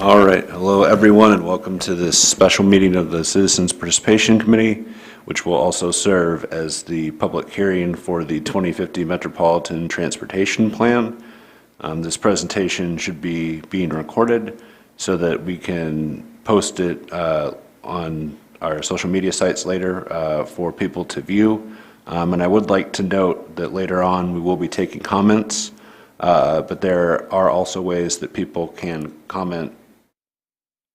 All right, hello everyone and welcome to this special meeting of the Citizens Participation Committee, which will also serve as the public hearing for the 2050 Metropolitan Transportation Plan. This presentation should be being recorded so that we can post it on our social media sites later for people to view. And I would like to note that later on we will be taking comments, but there are also ways that people can comment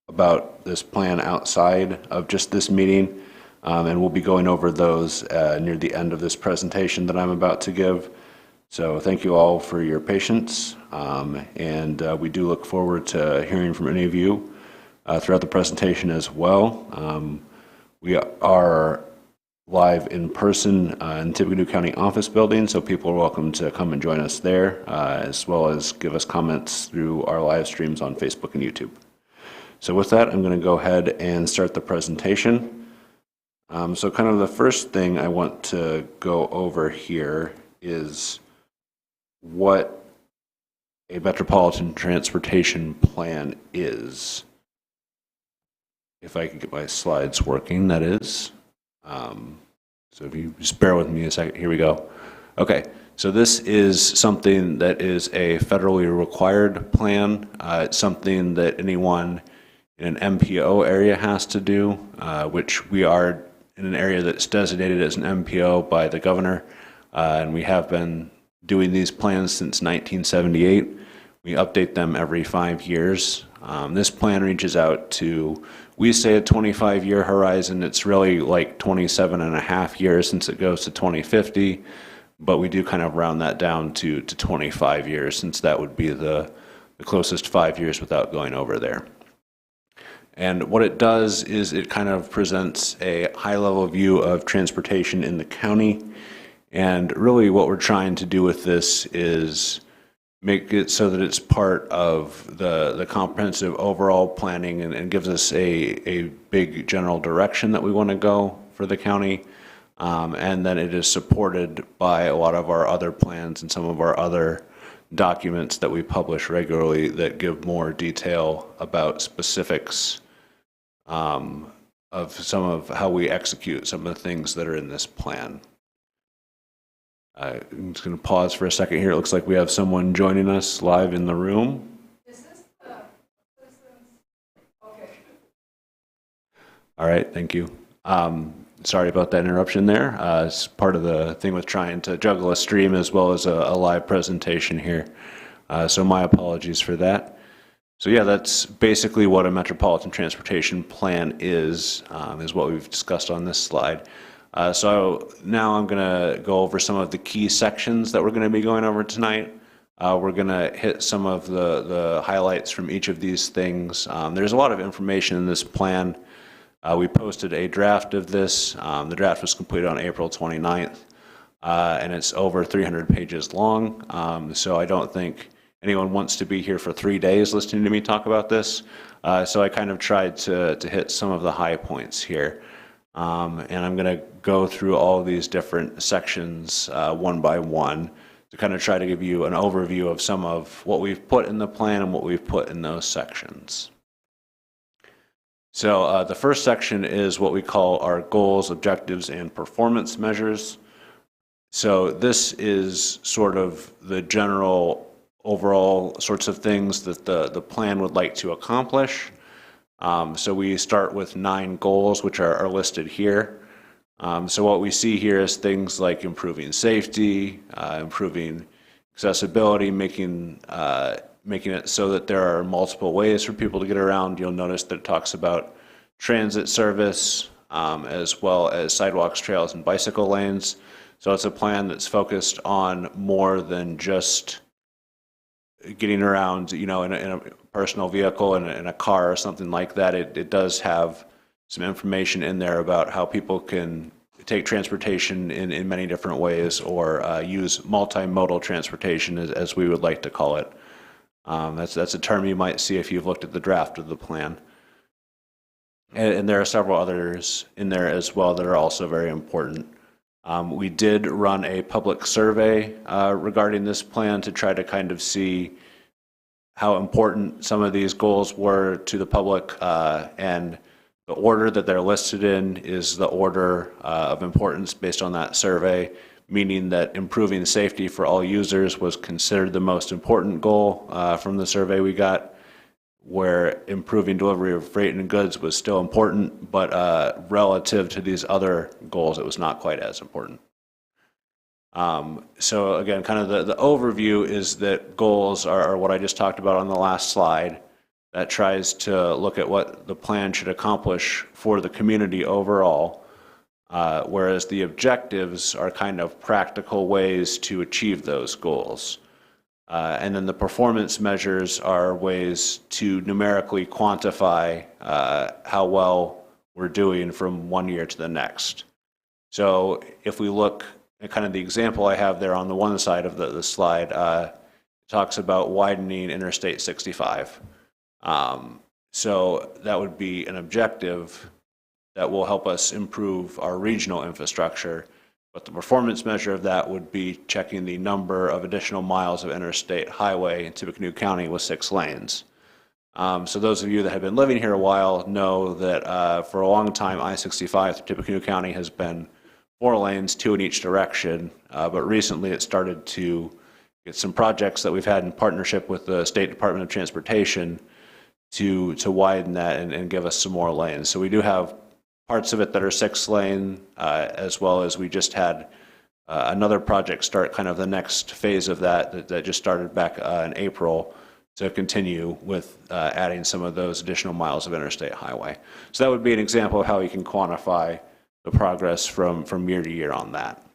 about this plan outside of just this meeting, and we'll be going over those near the end of this presentation that I'm about to give. So thank you all for your patience, and we do look forward to hearing from any of you throughout the presentation as well. We are live in person in Tippecanoe County Office Building, so people are welcome to come and join us there, as well as give us comments through our live streams on Facebook and YouTube. So with that, I'm going to go ahead and start the presentation. So kind of the first thing I want to go over here is what a Metropolitan Transportation Plan is. If I can get my slides working, that is. So if you just bear with me a second, here we go. Okay, so this is something that is a federally required plan. It's something that anyone in an MPO area has to do, which we are in an area that's designated as an MPO by the governor, and we have been doing these plans since 1978. We update them every 5 years. This plan reaches out to, we say a 25-year horizon. It's really like 27 and a half years since it goes to 2050, but we do kind of round that down to 25 years since that would be the closest 5 years without going over there. And what it does is it kind of presents a high-level view of transportation in the county. And really what we're trying to do with this is make it so that it's part of the comprehensive overall planning and gives us a big general direction that we want to go for the county. And then it is supported by a lot of our other plans and some of our other documents that we publish regularly that give more detail about specifics of some of how we execute some of the things that are in this plan. I'm just going to pause for a second here. It looks like we have someone joining us live in the room. Is this the citizens? Okay. All right, thank you. Sorry about that interruption there. It's part of the thing with trying to juggle a stream as well as a live presentation here. So my apologies for that. So yeah, that's basically what a Metropolitan Transportation Plan is what we've discussed on this slide. So now I'm going to go over some of the key sections that we're going to be going over tonight. We're going to hit some of the highlights from each of these things. There's a lot of information in this plan. We posted a draft of this. The draft was completed on April 29th, and it's over 300 pages long. So I don't think anyone wants to be here for 3 days listening to me talk about this. So I kind of tried to hit some of the high points here. And I'm going to go through all of these different sections one by one to kind of try to give you an overview of some of what we've put in the plan and what we've put in those sections. So the first section is what we call our goals, objectives, and performance measures. So this is sort of the general overall sorts of things that the plan would like to accomplish. So we start with 9 goals, which are listed here. So what we see here is things like improving safety, improving accessibility, making it so that there are multiple ways for people to get around. You'll notice that it talks about transit service, as well as sidewalks, trails, and bicycle lanes. So it's a plan that's focused on more than just getting around, you know, in a personal vehicle, in a car or something like that. It does have some information in there about how people can take transportation in many different ways, or use multimodal transportation, as we would like to call it. That's a term you might see if you've looked at the draft of the plan. And there are several others in there as well that are also very important. We did run a public survey regarding this plan to try to kind of see how important some of these goals were to the public, and the order that they're listed in is the order of importance based on that survey, meaning that improving safety for all users was considered the most important goal from the survey we got, where improving delivery of freight and goods was still important, but relative to these other goals, it was not quite as important. So again, kind of the overview is that goals are what I just talked about on the last slide. That tries to look at what the plan should accomplish for the community overall, whereas the objectives are kind of practical ways to achieve those goals. And then the performance measures are ways to numerically quantify how well we're doing from one year to the next. So if we look at kind of the example I have there on the one side of the slide, it talks about widening Interstate 65. So that would be an objective that will help us improve our regional infrastructure. But the performance measure of that would be checking the number of additional miles of interstate highway in Tippecanoe County with 6 lanes. So those of you that have been living here a while know that for a long time, I-65 through Tippecanoe County has been 4 lanes, 2 in each direction. But recently it started to get some projects that we've had in partnership with the State Department of Transportation to widen that and give us some more lanes. So we do have parts of it that are 6 lane, as well as we just had another project start, kind of the next phase of that just started back in April, to continue with adding some of those additional miles of interstate highway. So that would be an example of how you can quantify the progress from year to year on that.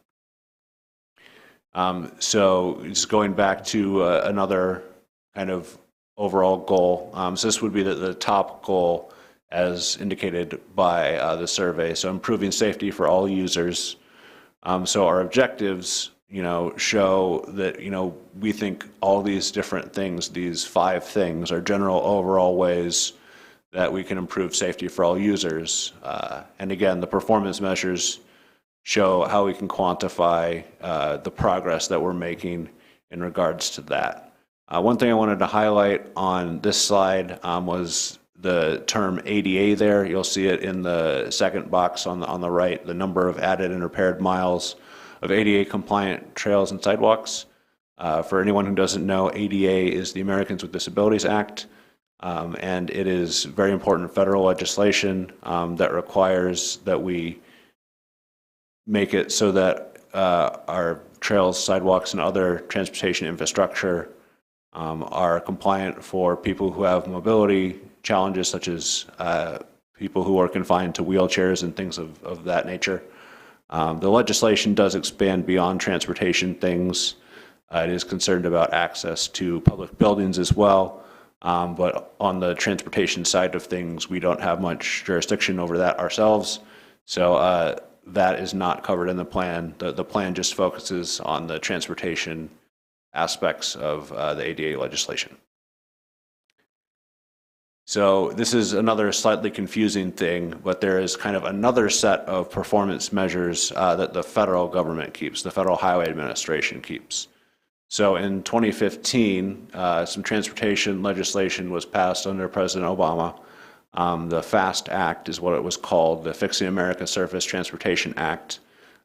So just going back to another kind of overall goal. So this would be the top goal as indicated by the survey. So improving safety for all users. So our objectives, show that, we think all these different things, these 5 things, are general overall ways that we can improve safety for all users. And again, the performance measures show how we can quantify the progress that we're making in regards to that. One thing I wanted to highlight on this slide was the term ADA there. You'll see it in the second box on the right, the number of added and repaired miles of ADA compliant trails and sidewalks. For anyone who doesn't know, ADA is the Americans with Disabilities Act, and it is very important federal legislation that requires that we make it so that our trails, sidewalks, and other transportation infrastructure are compliant for people who have mobility challenges, such as people who are confined to wheelchairs and things of that nature. The legislation does expand beyond transportation things. It is concerned about access to public buildings as well, but on the transportation side of things, we don't have much jurisdiction over that ourselves. So that is not covered in the plan. The plan just focuses on the transportation aspects of the ADA legislation. So this is another slightly confusing thing, but there is kind of another set of performance measures that the federal government keeps, the Federal Highway Administration keeps. So in 2015, some transportation legislation was passed under President Obama. The FAST Act is what it was called, the Fixing America's Surface Transportation Act.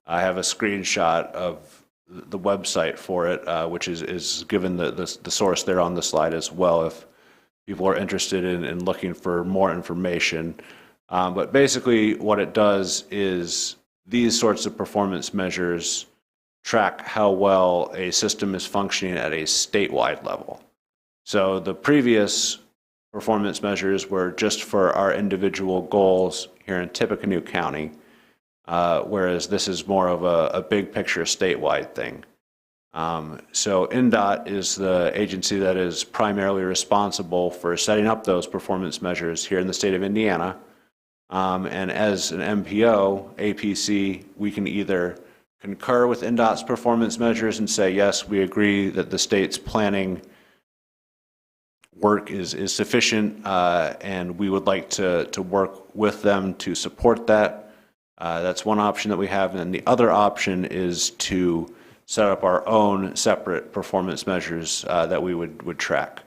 I have a screenshot of the website for it, which is given the source there on the slide as well, if people are interested in looking for more information. But basically what it does is these sorts of performance measures track how well a system is functioning at a statewide level. So the previous performance measures were just for our individual goals here in Tippecanoe County, whereas this is more of a big picture statewide thing. So NDOT is the agency that is primarily responsible for setting up those performance measures here in the state of Indiana. And as an MPO, APC, we can either concur with NDOT's performance measures and say, yes, we agree that the state's planning work is sufficient, and we would like to work with them to support that. That's one option that we have. And then the other option is to set up our own separate performance measures that we would track.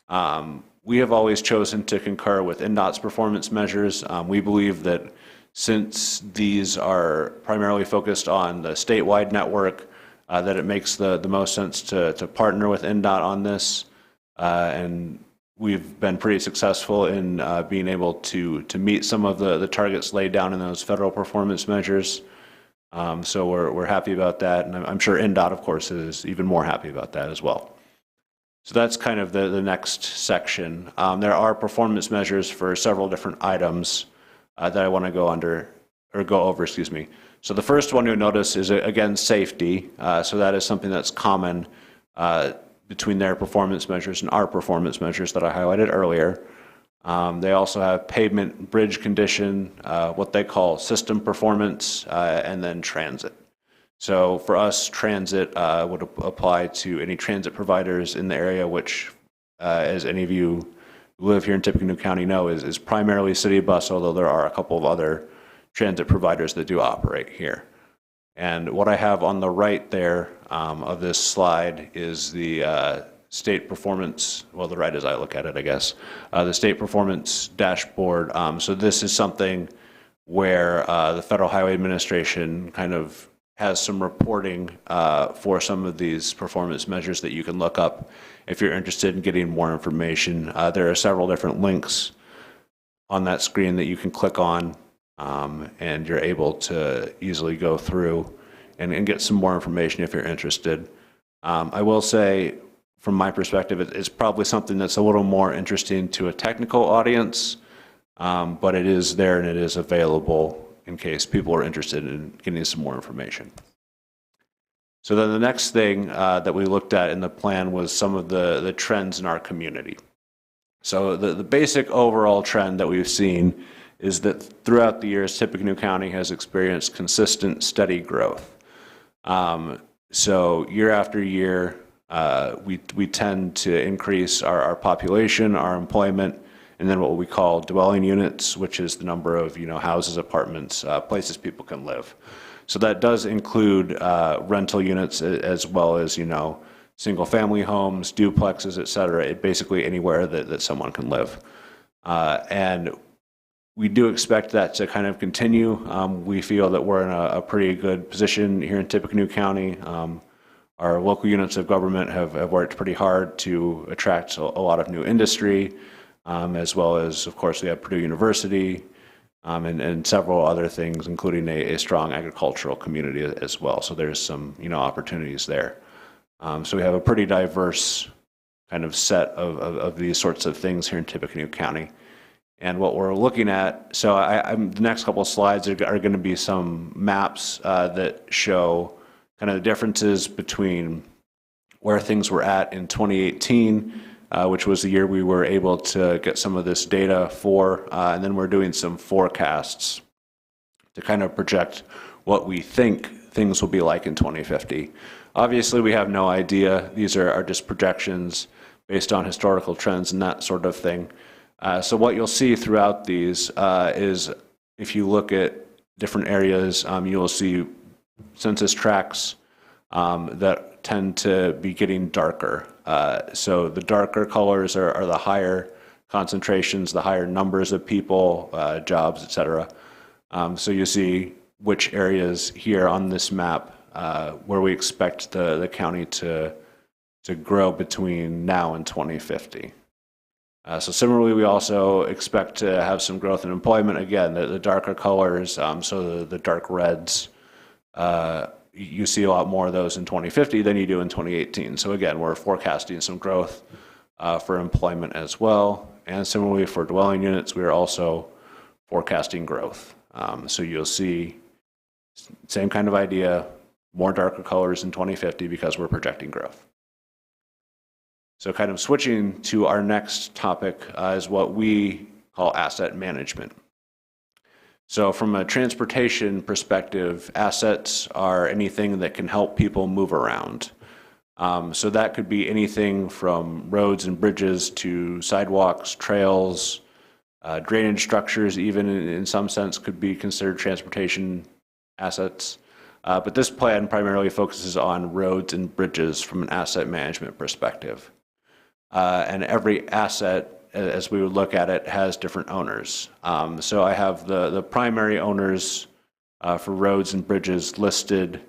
We have always chosen to concur with NDOT's performance measures. We believe that since these are primarily focused on the statewide network, that it makes the most sense to partner with NDOT on this. And we've been pretty successful in being able to meet some of the targets laid down in those federal performance measures. So we're happy about that, and I'm sure NDOT, of course, is even more happy about that as well. So that's kind of the next section. There are performance measures for several different items that I want to go over, excuse me. So the first one you'll notice is, again, safety. So that is something that's common between their performance measures and our performance measures that I highlighted earlier. They also have pavement bridge condition, what they call system performance, and then transit. So for us, transit would apply to any transit providers in the area, which, as any of you who live here in Tippecanoe County know, is primarily city bus, although there are a couple of other transit providers that do operate here. And what I have on the right there of this slide is the state performance, well, the right as I look at it, I guess, the state performance dashboard. So this is something where the Federal Highway Administration kind of has some reporting for some of these performance measures that you can look up if you're interested in getting more information. There are several different links on that screen that you can click on, and you're able to easily go through and get some more information if you're interested. I will say, from my perspective, it's probably something that's a little more interesting to a technical audience, but it is there and it is available in case people are interested in getting some more information. So then the next thing that we looked at in the plan was some of the trends in our community. So the basic overall trend that we've seen is that throughout the years, Tippecanoe County has experienced consistent, steady growth. So year after year, we tend to increase our population, our employment, and then what we call dwelling units, which is the number of houses, apartments, places people can live. So that does include rental units as well as single-family homes, duplexes, et cetera. Basically anywhere that someone can live, and we do expect that to kind of continue. We feel that we're in a pretty good position here in Tippecanoe County. Our local units of government have worked pretty hard to attract a lot of new industry, as well as, of course, we have Purdue University and several other things, including a strong agricultural community as well. So there's some opportunities there. So we have a pretty diverse kind of set of these sorts of things here in Tippecanoe County. And what we're looking at, so the next couple of slides are going to be some maps that show kind of the differences between where things were at in 2018, which was the year we were able to get some of this data for, and then we're doing some forecasts to kind of project what we think things will be like in 2050. Obviously, we have no idea. These are just projections based on historical trends and that sort of thing. So what you'll see throughout these is, if you look at different areas, you'll see census tracts that tend to be getting darker. So the darker colors are the higher concentrations, the higher numbers of people, jobs, et cetera. So you see which areas here on this map where we expect the county to grow between now and 2050. So similarly, we also expect to have some growth in employment. Again, the darker colors, so the dark reds, you see a lot more of those in 2050 than you do in 2018. So again, we're forecasting some growth for employment as well. And similarly for dwelling units, we are also forecasting growth. So you'll see same kind of idea, more darker colors in 2050 because we're projecting growth. So kind of switching to our next topic is what we call asset management. So from a transportation perspective, assets are anything that can help people move around. So that could be anything from roads and bridges to sidewalks, trails, drainage structures, even in some sense could be considered transportation assets. But this plan primarily focuses on roads and bridges from an asset management perspective. and every asset, as we would look at it, has different owners. So I have the primary owners for roads and bridges listed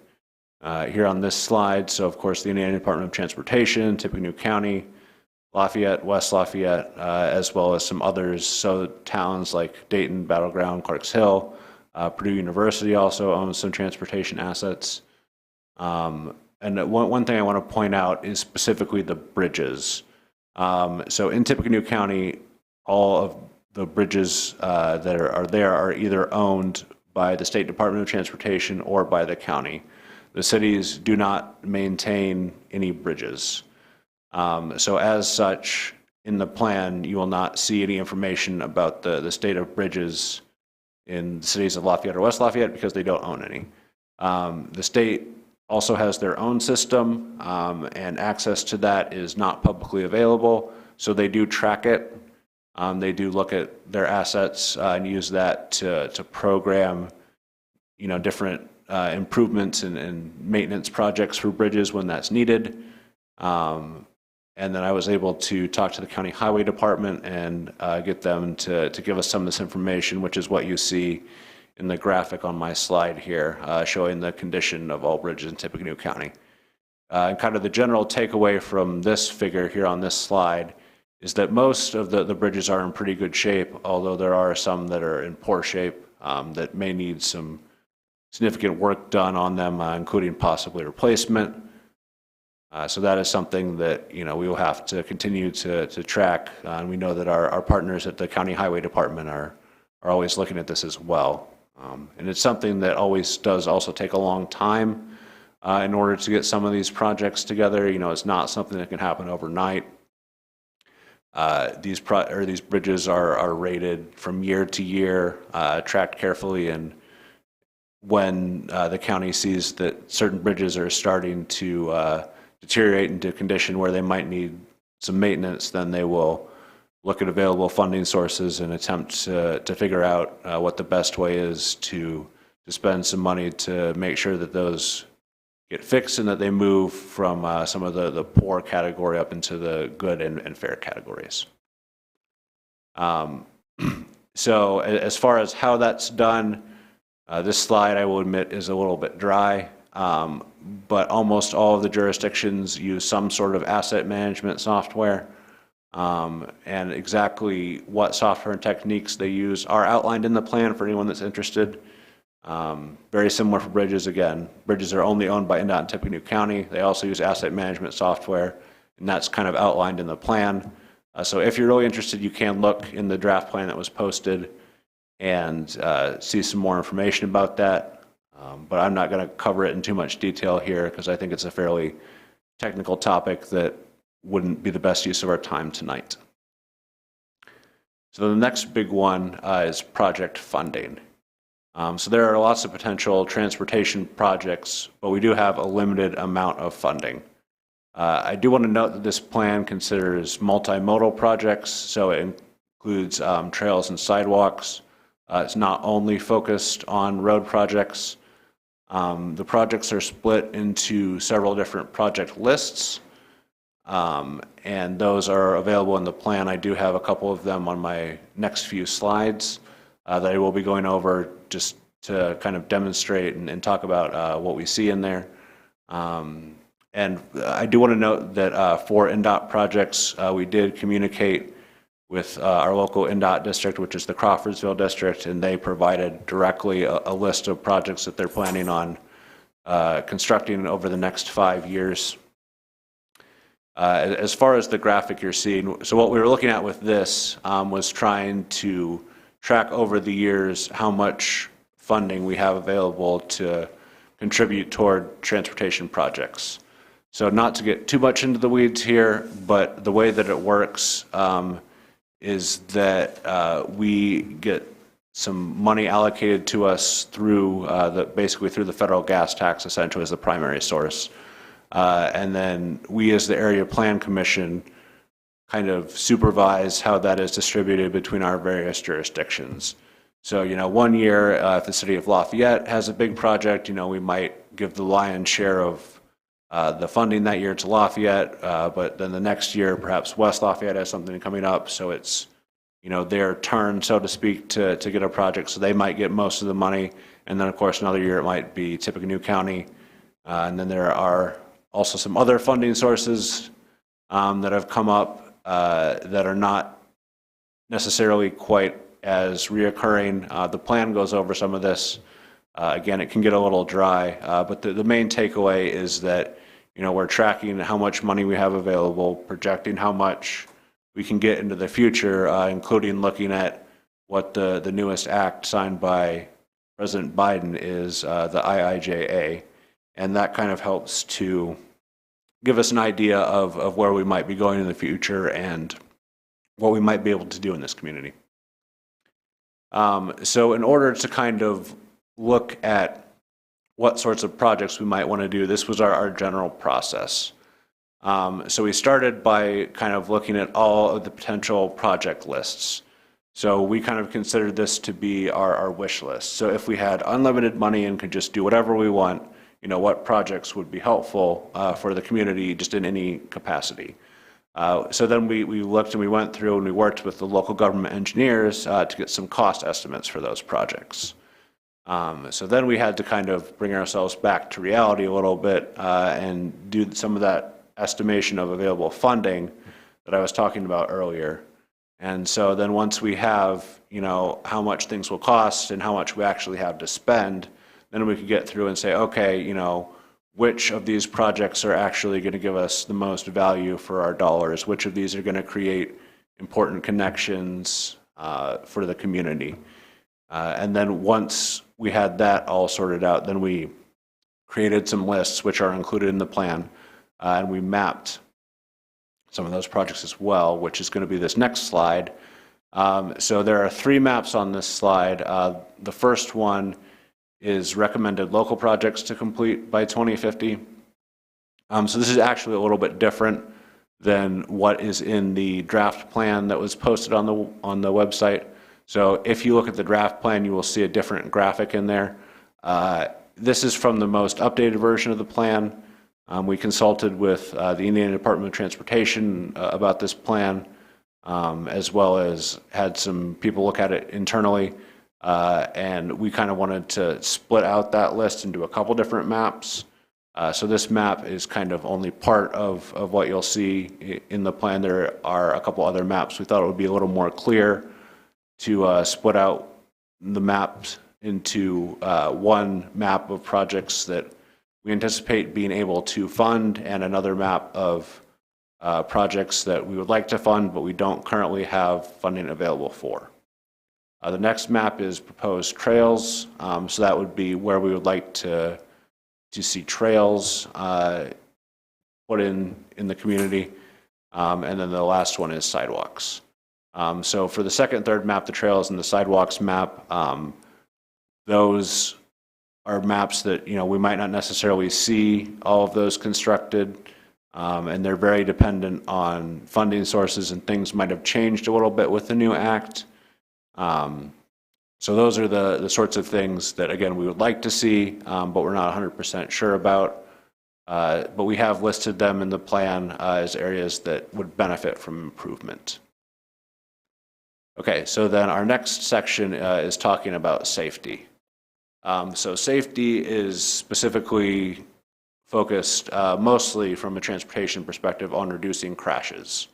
here on this slide. So of course the Indiana Department of Transportation, Tippecanoe County, Lafayette, West Lafayette, as well as some others. So towns like Dayton, Battleground, Clarks Hill, Purdue University also owns some transportation assets. And one thing I want to point out is specifically the bridges. So in Tippecanoe County, all of the bridges that are there are either owned by the State Department of Transportation or by the county. The cities do not maintain any bridges. So as such, in the plan, you will not see any information about the state of bridges in the cities of Lafayette or West Lafayette because they don't own any. The state also has their own system, and access to that is not publicly available, so they do track it. They do look at their assets and use that to program, different improvements and maintenance projects for bridges when that's needed. And then I was able to talk to the county highway department and get them to give us some of this information, which is what you see in the graphic on my slide here, showing the condition of all bridges in Tippecanoe County. And kind of the general takeaway from this figure here on this slide is that most of the bridges are in pretty good shape, although there are some that are in poor shape that may need some significant work done on them, including possibly replacement. So that is something that we will have to continue to track, and we know that our partners at the County Highway Department are always looking at this as well. And it's something that always does also take a long time in order to get some of these projects together. It's not something that can happen overnight. These bridges are rated from year to year, tracked carefully, and when the county sees that certain bridges are starting to deteriorate into a condition where they might need some maintenance, then they will look at available funding sources and attempt to figure out what the best way is to spend some money to make sure that those get fixed and that they move from some of the poor category up into the good and fair categories. So as far as how that's done, this slide, I will admit, is a little bit dry. But almost all of the jurisdictions use some sort of asset management software, and exactly what software and techniques they use are outlined in the plan for anyone that's interested. Very similar for bridges. Again, bridges are only owned by INDOT and Tippecanoe County. They also use asset management software, and that's kind of outlined in the plan. So if you're really interested, you can look in the draft plan that was posted and see some more information about that. But I'm not going to cover it in too much detail here because I think it's a fairly technical topic that wouldn't be the best use of our time tonight. So the next big one is project funding. So there are lots of potential transportation projects, but we do have a limited amount of funding. I do want to note that this plan considers multimodal projects, so it includes trails and sidewalks. It's not only focused on road projects. The projects are split into several different project lists, and those are available in the plan. I do have a couple of them on my next few slides that I will be going over just to kind of demonstrate and talk about what we see in there. And I do want to note that for INDOT projects, we did communicate with our local INDOT district, which is the Crawfordsville district, and they provided directly a list of projects that they're planning on constructing over the next 5 years. As far as the graphic you're seeing, so what we were looking at with this was trying to track over the years how much funding we have available to contribute toward transportation projects. So not to get too much into the weeds here, but the way that it works is that we get some money allocated to us through basically through the federal gas tax, essentially, as the primary source. And then we, as the Area Plan Commission, kind of supervise how that is distributed between our various jurisdictions. So, 1 year, if the city of Lafayette has a big project, we might give the lion's share of the funding that year to Lafayette, but then the next year, perhaps West Lafayette has something coming up, so it's, their turn, so to speak, to get a project, so they might get most of the money. And then, of course, another year it might be Tippecanoe County. And then there are also some other funding sources that have come up that are not necessarily quite as reoccurring. The plan goes over some of this. Again, it can get a little dry, but the main takeaway is that, we're tracking how much money we have available, projecting how much we can get into the future, including looking at what the newest act signed by President Biden is, the IIJA, and that kind of helps to give us an idea of where we might be going in the future and what we might be able to do in this community. So in order to kind of look at what sorts of projects we might want to do, this was our general process. So we started by kind of looking at all of the potential project lists. So we kind of considered this to be our wish list. So if we had unlimited money and could just do whatever we want, what projects would be helpful for the community just in any capacity. So then we looked and we went through and we worked with the local government engineers to get some cost estimates for those projects. So then we had to kind of bring ourselves back to reality a little bit and do some of that estimation of available funding that I was talking about earlier. And so then once we have, how much things will cost and how much we actually have to spend, then we could get through and say, okay, which of these projects are actually going to give us the most value for our dollars? Which of these are going to create important connections for the community? And then once we had that all sorted out, then we created some lists which are included in the plan, and we mapped some of those projects as well, which is going to be this next slide. So there are 3 maps on this slide. The first one is recommended local projects to complete by 2050. So this is actually a little bit different than what is in the draft plan that was posted on the website. So if you look at the draft plan, you will see a different graphic in there. This is from the most updated version of the plan. We consulted with the Indiana Department of Transportation about this plan, as well as had some people look at it internally. And we kind of wanted to split out that list into a couple different maps. So this map is kind of only part of what you'll see in the plan. There are a couple other maps. We thought it would be a little more clear to split out the maps into one map of projects that we anticipate being able to fund, and another map of projects that we would like to fund, but we don't currently have funding available for. The next map is proposed trails. So that would be where we would like to see trails put in the community. And then the last one is sidewalks. So for the second and third map, the trails and the sidewalks map, those are maps that, we might not necessarily see all of those constructed, and they're very dependent on funding sources, and things might have changed a little bit with the new act. So those are the sorts of things that, again, we would like to see, but we're not 100% sure about. But we have listed them in the plan as areas that would benefit from improvement. Okay, so then our next section is talking about safety. So safety is specifically focused mostly from a transportation perspective on reducing crashes.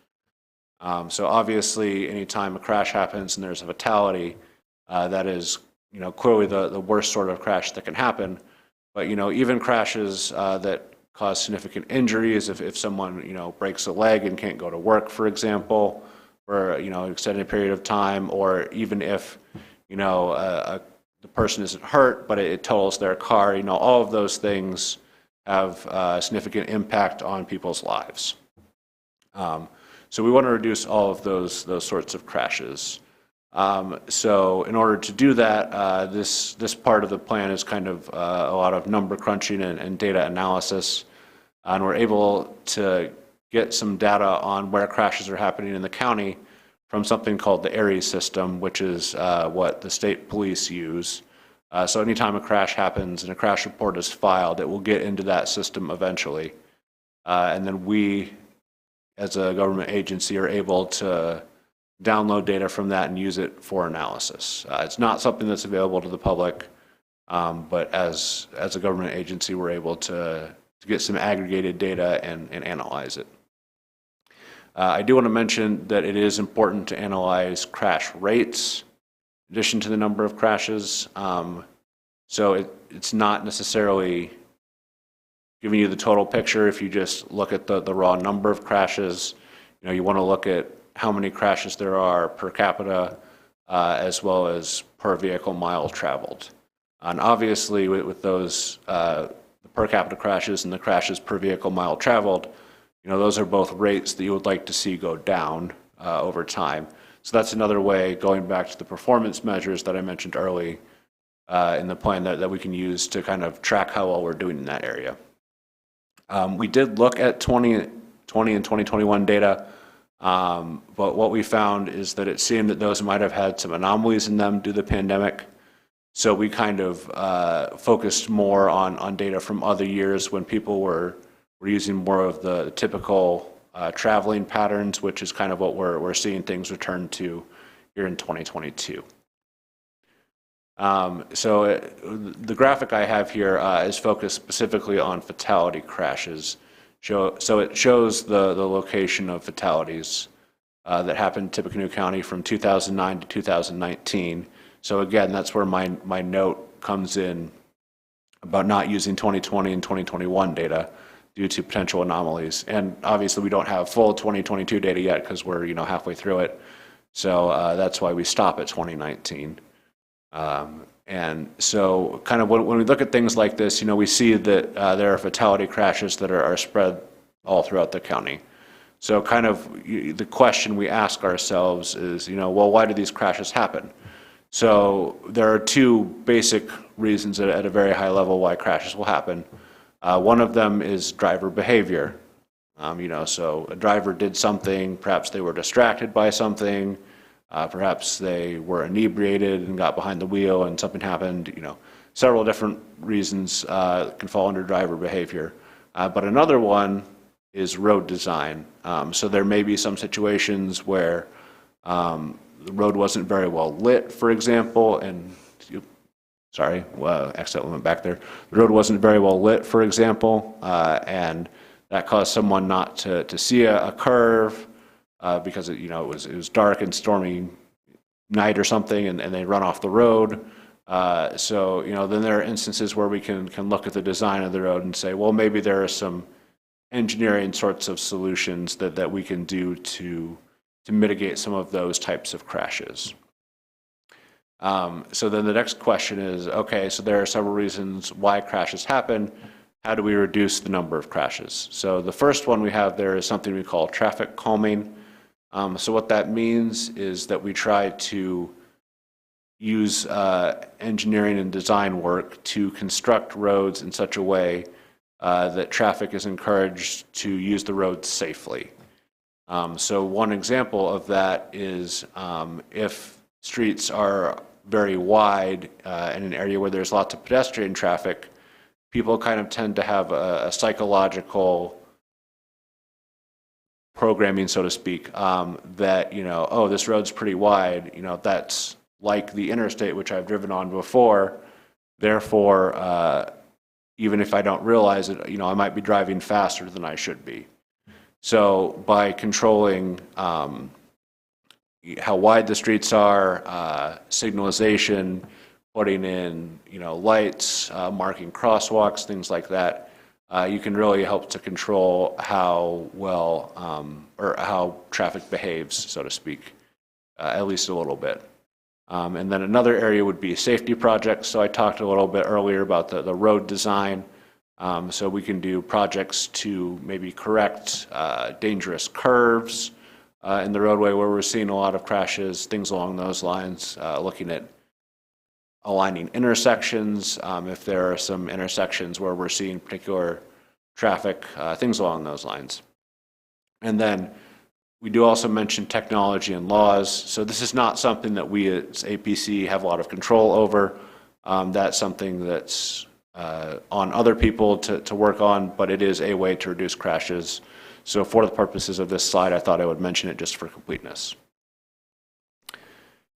So obviously, anytime a crash happens and there's a fatality, that is, clearly the worst sort of crash that can happen. But, even crashes that cause significant injuries, if someone, breaks a leg and can't go to work, for example, for, an extended period of time, or even if, the person isn't hurt, but it totals their car, all of those things have significant impact on people's lives. So we want to reduce all of those sorts of crashes. So in order to do that, this part of the plan is kind of a lot of number crunching and data analysis, and we're able to get some data on where crashes are happening in the county from something called the ARIES system, which is what the state police use. So anytime a crash happens and a crash report is filed, it will get into that system eventually. And then we, as a government agency, are able to download data from that and use it for analysis. It's not something that's available to the public, but as a government agency, we're able to get some aggregated data and analyze it. I do want to mention that it is important to analyze crash rates in addition to the number of crashes. So it's not necessarily giving you the total picture if you just look at the raw number of crashes. You want to look at how many crashes there are per capita, as well as per vehicle mile traveled. And obviously with those the per capita crashes and the crashes per vehicle mile traveled, those are both rates that you would like to see go down over time. So that's another way, going back to the performance measures that I mentioned early in the plan, that we can use to kind of track how well we're doing in that area. We did look at 2020 and 2021 data, but what we found is that it seemed that those might have had some anomalies in them due to the pandemic. So we kind of focused more on data from other years when people were using more of the typical traveling patterns, which is kind of what we're seeing things return to here in 2022. So the graphic I have here is focused specifically on fatality crashes. So it shows the location of fatalities that happened in Tippecanoe County from 2009 to 2019. So again, that's where my note comes in about not using 2020 and 2021 data due to potential anomalies. And obviously we don't have full 2022 data yet because we're halfway through it. So that's why we stop at 2019. And so kind of when we look at things like this, we see that there are fatality crashes that are spread all throughout the county. So kind of the question we ask ourselves is, well, why do these crashes happen? So there are two basic reasons at a very high level why crashes will happen. One of them is driver behavior. So a driver did something, perhaps they were distracted by something, perhaps they were inebriated and got behind the wheel and something happened. Several different reasons can fall under driver behavior. But another one is road design. So there may be some situations where the road wasn't very well lit, for example, and accidentally went back there. The road wasn't very well lit, for example, and that caused someone not to see a curve because it was dark and stormy night or something, and they run off the road. So then there are instances where we can look at the design of the road and say, well, maybe there are some engineering sorts of solutions that we can do to mitigate some of those types of crashes. So then the next question is, okay, so there are several reasons why crashes happen. How do we reduce the number of crashes? So the first one we have there is something we call traffic calming. So what that means is that we try to use engineering and design work to construct roads in such a way that traffic is encouraged to use the road safely. So one example of that is if streets are very wide in an area where there's lots of pedestrian traffic, people kind of tend to have a psychological programming, so to speak, that, oh, this road's pretty wide, that's like the interstate, which I've driven on before. Therefore, even if I don't realize it, I might be driving faster than I should be. So by controlling how wide the streets are, signalization, putting in, lights, marking crosswalks, things like that, you can really help to control how well or how traffic behaves, so to speak, at least a little bit. And then another area would be safety projects. So I talked a little bit earlier about the road design. So we can do projects to maybe correct dangerous curves in the roadway where we're seeing a lot of crashes, things along those lines, looking at aligning intersections, if there are some intersections where we're seeing particular traffic, things along those lines. And then we do also mention technology and laws. So this is not something that we as APC have a lot of control over. That's something that's on other people to work on, but it is a way to reduce crashes. So for the purposes of this slide, I thought I would mention it just for completeness.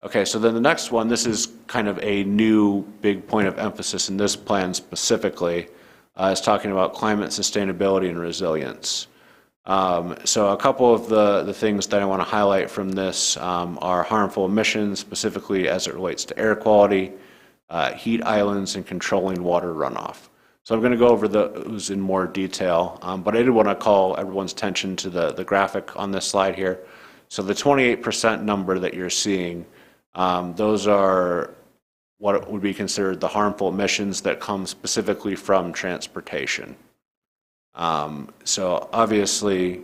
Okay, so then the next one, this is kind of a new big point of emphasis in this plan specifically, is talking about climate sustainability and resilience. So a couple of the things that I want to highlight from this are harmful emissions, specifically as it relates to air quality, heat islands, and controlling water runoff. So I'm going to go over those in more detail, but I did want to call everyone's attention to the graphic on this slide here. So the 28% number that you're seeing, those are what would be considered the harmful emissions that come specifically from transportation. So obviously,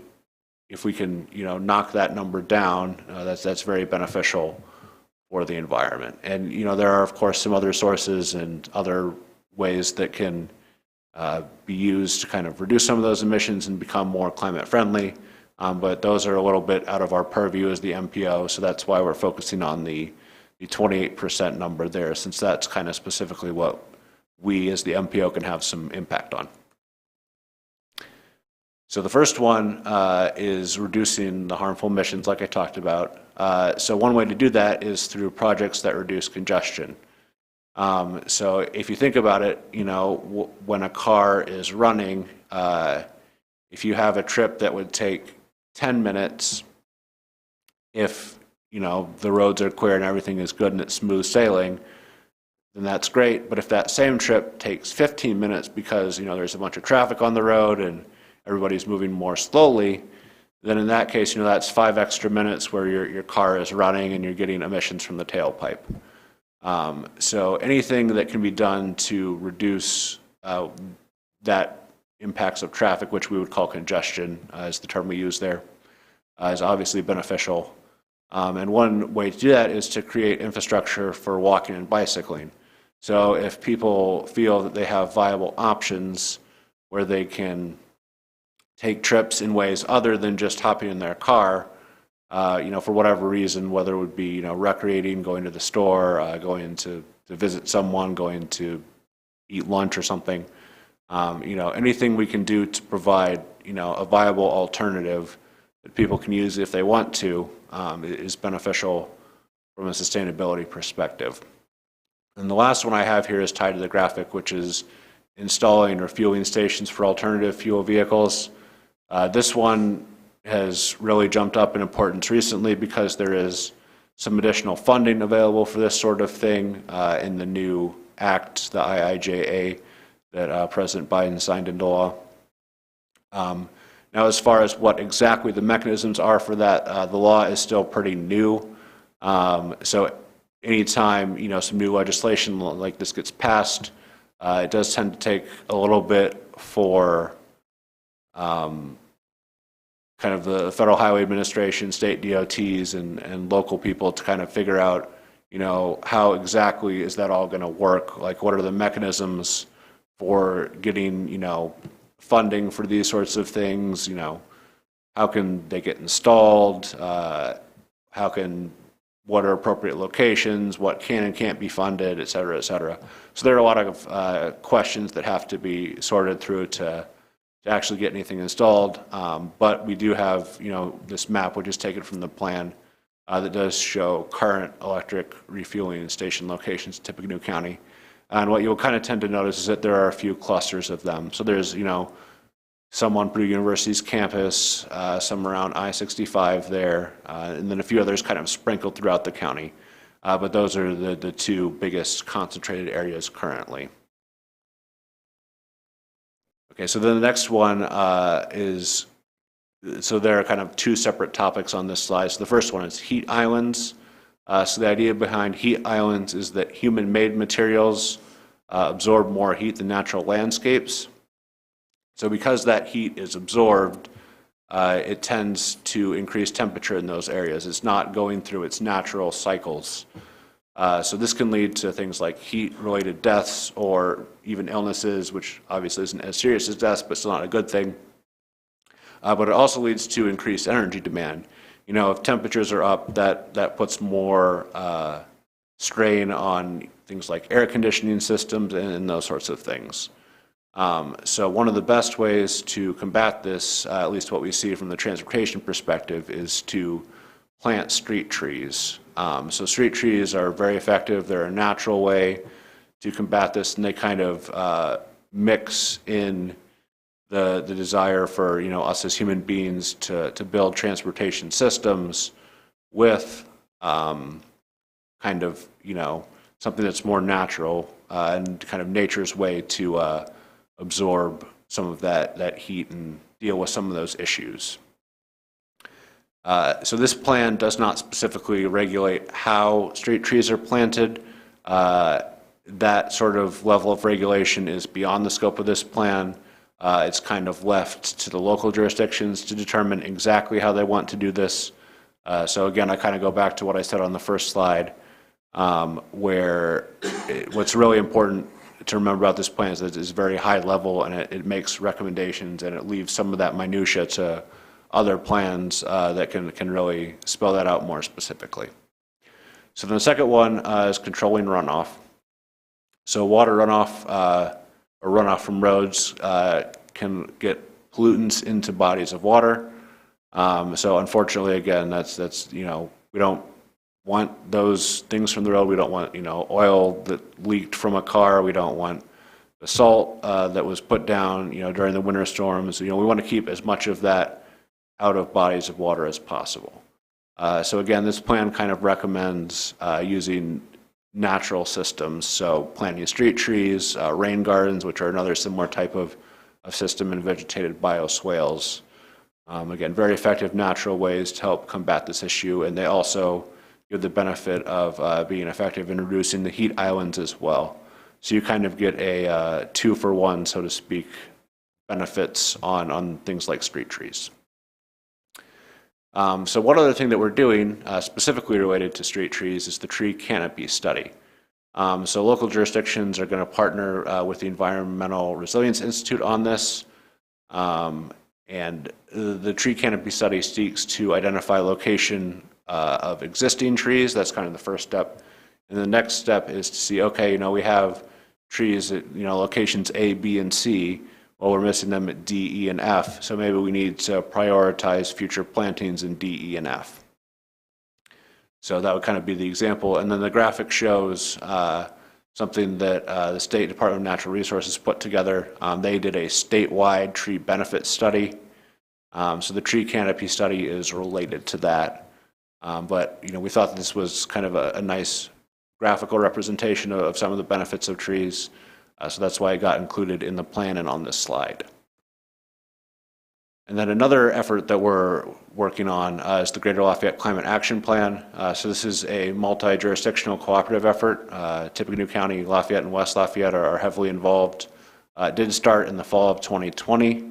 if we can, knock that number down, that's very beneficial for the environment. And, there are, of course, some other sources and other ways that can be used to kind of reduce some of those emissions and become more climate friendly. But those are a little bit out of our purview as the MPO, so that's why we're focusing on the 28% number there, since that's kind of specifically what we as the MPO can have some impact on. So the first one is reducing the harmful emissions like I talked about. So one way to do that is through projects that reduce congestion. So if you think about it, when a car is running, if you have a trip that would take 10 minutes, if the roads are clear and everything is good and it's smooth sailing, then that's great. But if that same trip takes 15 minutes because there's a bunch of traffic on the road and everybody's moving more slowly, then in that case, that's 5 extra minutes where your car is running and you're getting emissions from the tailpipe. So anything that can be done to reduce that impacts of traffic, which we would call congestion, is the term we use there, is obviously beneficial. And one way to do that is to create infrastructure for walking and bicycling. So if people feel that they have viable options where they can take trips in ways other than just hopping in their car, for whatever reason, whether it would be, recreating, going to the store, going to visit someone, going to eat lunch or something, anything we can do to provide, a viable alternative that people can use if they want to, is beneficial from a sustainability perspective. And the last one I have here is tied to the graphic, which is installing refueling stations for alternative fuel vehicles. This one has really jumped up in importance recently because there is some additional funding available for this sort of thing in the new act, the IIJA, that President Biden signed into law. Now, as far as what exactly the mechanisms are for that, the law is still pretty new. So anytime, some new legislation like this gets passed, it does tend to take a little bit for kind of the Federal Highway Administration, state DOTs, and local people to kind of figure out, how exactly is that all going to work? Like, what are the mechanisms for getting, funding for these sorts of things? How can they get installed? What are appropriate locations? What can and can't be funded, et cetera, et cetera. So there are a lot of questions that have to be sorted through to actually get anything installed, but we do have, this map, which is taken from the plan, that does show current electric refueling station locations in Tippecanoe County. And what you'll kind of tend to notice is that there are a few clusters of them. So there's, some on Purdue University's campus, some around I-65 there, and then a few others kind of sprinkled throughout the county. But those are the two biggest concentrated areas currently. Okay, so then the next one is, so there are kind of two separate topics on this slide. So the first one is heat islands. So the idea behind heat islands is that human-made materials absorb more heat than natural landscapes. So because that heat is absorbed, it tends to increase temperature in those areas. It's not going through its natural cycles. So this can lead to things like heat-related deaths or even illnesses, which obviously isn't as serious as deaths, but still not a good thing. But it also leads to increased energy demand. If temperatures are up, that puts more strain on things like air conditioning systems and those sorts of things. So one of the best ways to combat this, at least what we see from the transportation perspective, is to plant street trees. So street trees are very effective. They're a natural way to combat this, and they kind of mix in the desire for us as human beings to build transportation systems with kind of something that's more natural and kind of nature's way to absorb some of that heat and deal with some of those issues. So this plan does not specifically regulate how street trees are planted. That sort of level of regulation is beyond the scope of this plan. It's kind of left to the local jurisdictions to determine exactly how they want to do this. So again, I kind of go back to what I said on the first slide, where what's really important to remember about this plan is that it's very high level, and it makes recommendations, and it leaves some of that minutia to other plans that can really spell that out more specifically. So then the second one is controlling runoff. So water runoff or runoff from roads can get pollutants into bodies of water. So unfortunately, again, that's we don't want those things from the road. We don't want oil that leaked from a car. We don't want the salt that was put down during the winter storms. We want to keep as much of that out of bodies of water as possible. So again, this plan kind of recommends using natural systems, so planting street trees, rain gardens, which are another similar type of system, and vegetated bioswales. Again, very effective natural ways to help combat this issue, and they also give the benefit of being effective in reducing the heat islands as well. So you kind of get a 2-for-1, so to speak, benefits on things like street trees. So one other thing that we're doing specifically related to street trees is the tree canopy study. So local jurisdictions are going to partner with the Environmental Resilience Institute on this. And the tree canopy study seeks to identify location of existing trees. That's kind of the first step. And the next step is to see, okay, we have trees at locations A, B, and C. Well, we're missing them at D, E, and F, so maybe we need to prioritize future plantings in D, E, and F. So that would kind of be the example. And then the graphic shows something that the State Department of Natural Resources put together. They did a statewide tree benefit study. So the tree canopy study is related to that. But we thought that this was kind of a nice graphical representation of some of the benefits of trees. So that's why it got included in the plan and on this slide. And then another effort that we're working on is the Greater Lafayette Climate Action Plan. So this is a multi-jurisdictional cooperative effort. Tippecanoe County, Lafayette, and West Lafayette are heavily involved. It did start in the fall of 2020.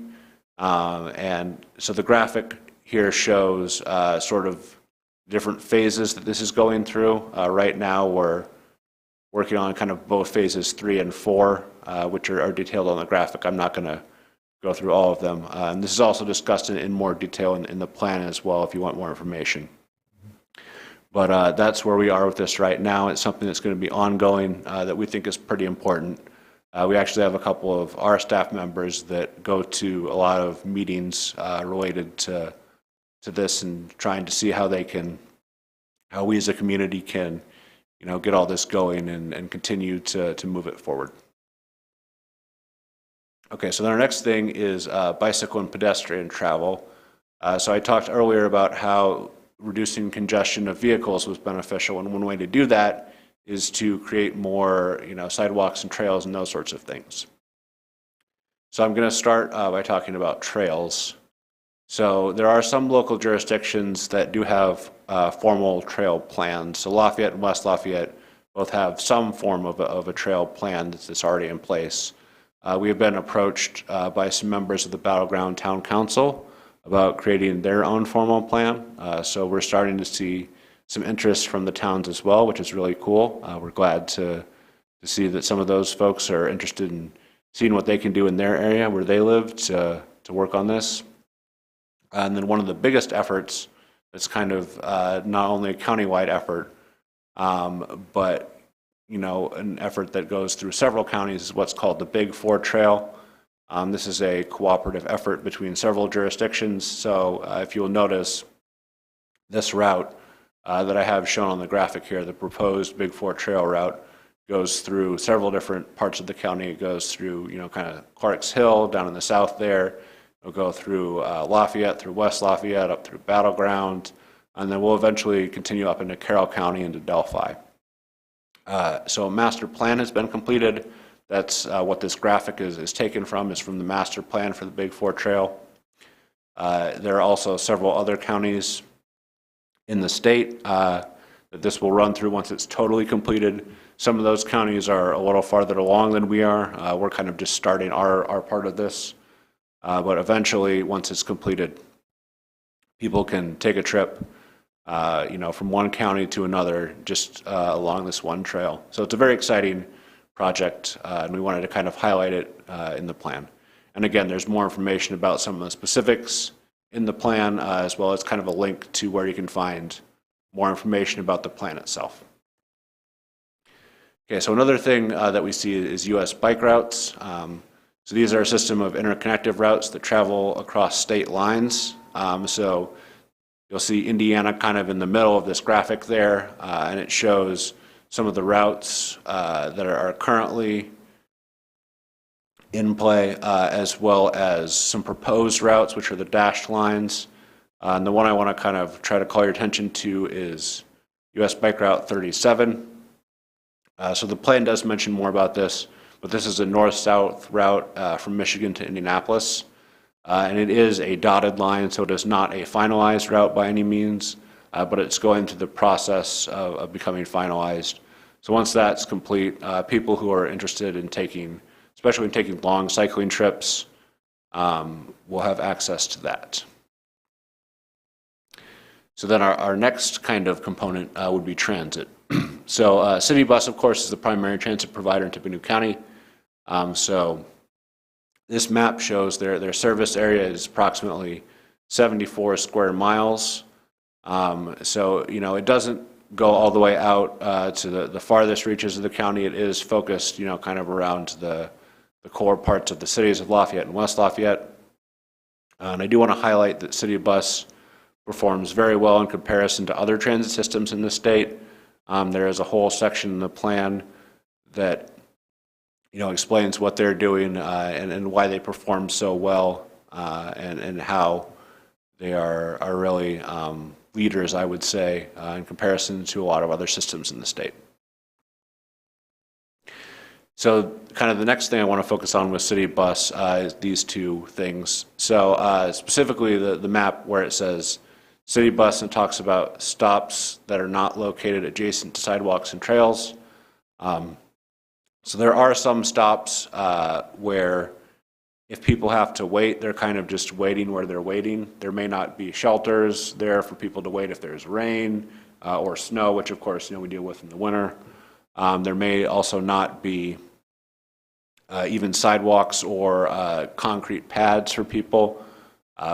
And so the graphic here shows sort of different phases that this is going through. Right now we're working on kind of both phases 3 and 4, which are detailed on the graphic. I'm not going to go through all of them. And this is also discussed in more detail in the plan as well if you want more information. But that's where we are with this right now. It's something that's going to be ongoing that we think is pretty important. We actually have a couple of our staff members that go to a lot of meetings related to this and trying to see how we as a community can get all this going and continue to move it forward. Okay, so then our next thing is bicycle and pedestrian travel. So I talked earlier about how reducing congestion of vehicles was beneficial, and one way to do that is to create more sidewalks and trails and those sorts of things. So I'm going to start by talking about trails. So there are some local jurisdictions that do have formal trail plans. So Lafayette and West Lafayette both have some form of a trail plan that's already in place. We have been approached by some members of the Battleground Town Council about creating their own formal plan. So we're starting to see some interest from the towns as well, which is really cool. We're glad to see that some of those folks are interested in seeing what they can do in their area where they live to work on this. And then one of the biggest efforts that's kind of not only a countywide effort, But, you know, an effort that goes through several counties is what's called the Big Four Trail. This is a cooperative effort between several jurisdictions. So if you'll notice, this route that I have shown on the graphic here, the proposed Big Four Trail route, goes through several different parts of the county. It goes through, you know, kind of Clark's Hill down in the south there. It'll go through Lafayette, through West Lafayette, up through Battleground, and then we'll eventually continue up into Carroll County into Delphi. So a master plan has been completed. That's what this graphic is taken from, is from the master plan for the Big Four Trail. There are also several other counties in the state that this will run through once it's totally completed. Some of those counties are a little farther along than we are. We're kind of just starting our part of this. But eventually, once it's completed, people can take a trip, you know, from one county to another just along this one trail. So it's a very exciting project, and we wanted to kind of highlight it in the plan. And again, there's more information about some of the specifics in the plan, as well as kind of a link to where you can find more information about the plan itself. Okay, so another thing that we see is U.S. bike routes. So these are a system of interconnected routes that travel across state lines. So you'll see Indiana kind of in the middle of this graphic there, and it shows some of the routes that are currently in play, as well as some proposed routes, which are the dashed lines. And the one I want to kind of try to call your attention to is U.S. Bike Route 37. So the plan does mention more about this, but this is a north-south route from Michigan to Indianapolis. And it is a dotted line, so it is not a finalized route by any means, but it's going through the process of becoming finalized. So once that's complete, people who are interested in taking, especially in taking long cycling trips, will have access to that. So then our next kind of component would be transit. So City Bus, of course, is the primary transit provider in Tippecanoe County. So this map shows their service area is approximately 74 square miles. So, you know, it doesn't go all the way out to the farthest reaches of the county. It is focused, you know, kind of around the core parts of the cities of Lafayette and West Lafayette. And I do want to highlight that City Bus performs very well in comparison to other transit systems in the state. There is a whole section in the plan that, you know, explains what they're doing and why they perform so well, and how they are really leaders, I would say, in comparison to a lot of other systems in the state. So kind of the next thing I want to focus on with City Bus is these two things. So specifically the map where it says City Bus and talks about stops that are not located adjacent to sidewalks and trails. So there are some stops where if people have to wait, they're kind of just waiting where they're waiting. There may not be shelters there for people to wait if there's rain or snow, which of course, you know, we deal with in the winter. There may also not be even sidewalks or concrete pads for people,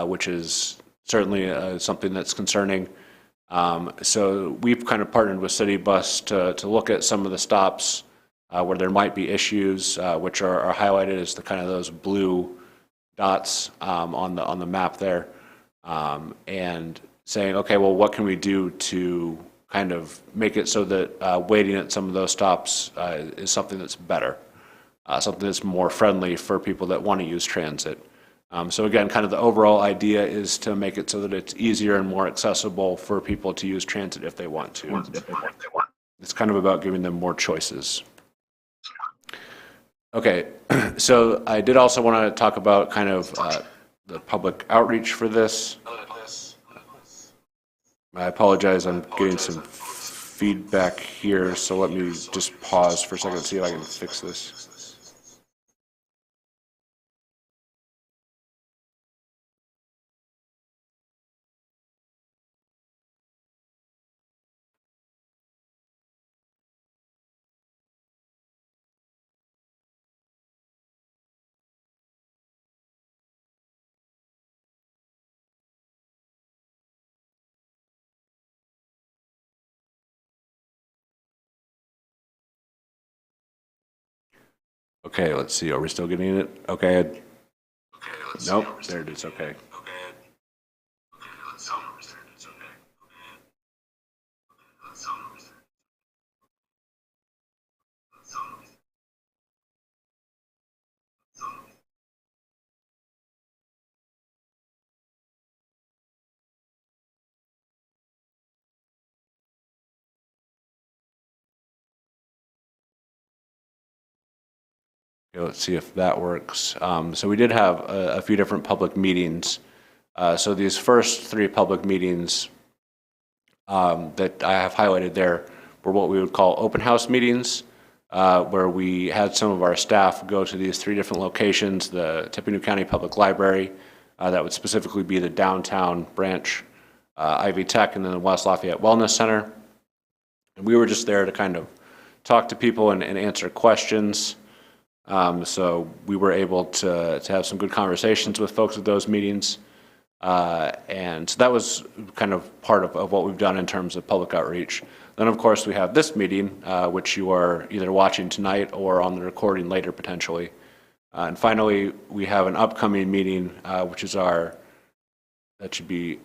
which is certainly something that's concerning. So we've kind of partnered with City Bus to look at some of the stops where there might be issues, which are highlighted as the kind of those blue dots on the map there, and saying, okay, well, what can we do to kind of make it so that waiting at some of those stops is something that's better, something that's more friendly for people that want to use transit. So again, kind of the overall idea is to make it so that it's easier and more accessible for people to use transit if they want to. It's kind of about giving them more choices. Okay, so I did also want to talk about kind of the public outreach for this. I apologize, I'm getting some feedback here, so let me just pause for a second and see if I can fix this. Okay, let's see. Are we still getting it? Okay. Nope, there it is. Okay. Okay, let's see if that works. So we did have a few different public meetings. So these first three public meetings that I have highlighted there were what we would call open house meetings, where we had some of our staff go to these three different locations, the Tippecanoe County Public Library, that would specifically be the downtown branch, Ivy Tech, and then the West Lafayette Wellness Center. And we were just there to kind of talk to people and answer questions. So we were able to have some good conversations with folks at those meetings. And so that was kind of part of what we've done in terms of public outreach. Then, of course, we have this meeting, which you are either watching tonight or on the recording later, potentially. And finally, we have an upcoming meeting, which is that should be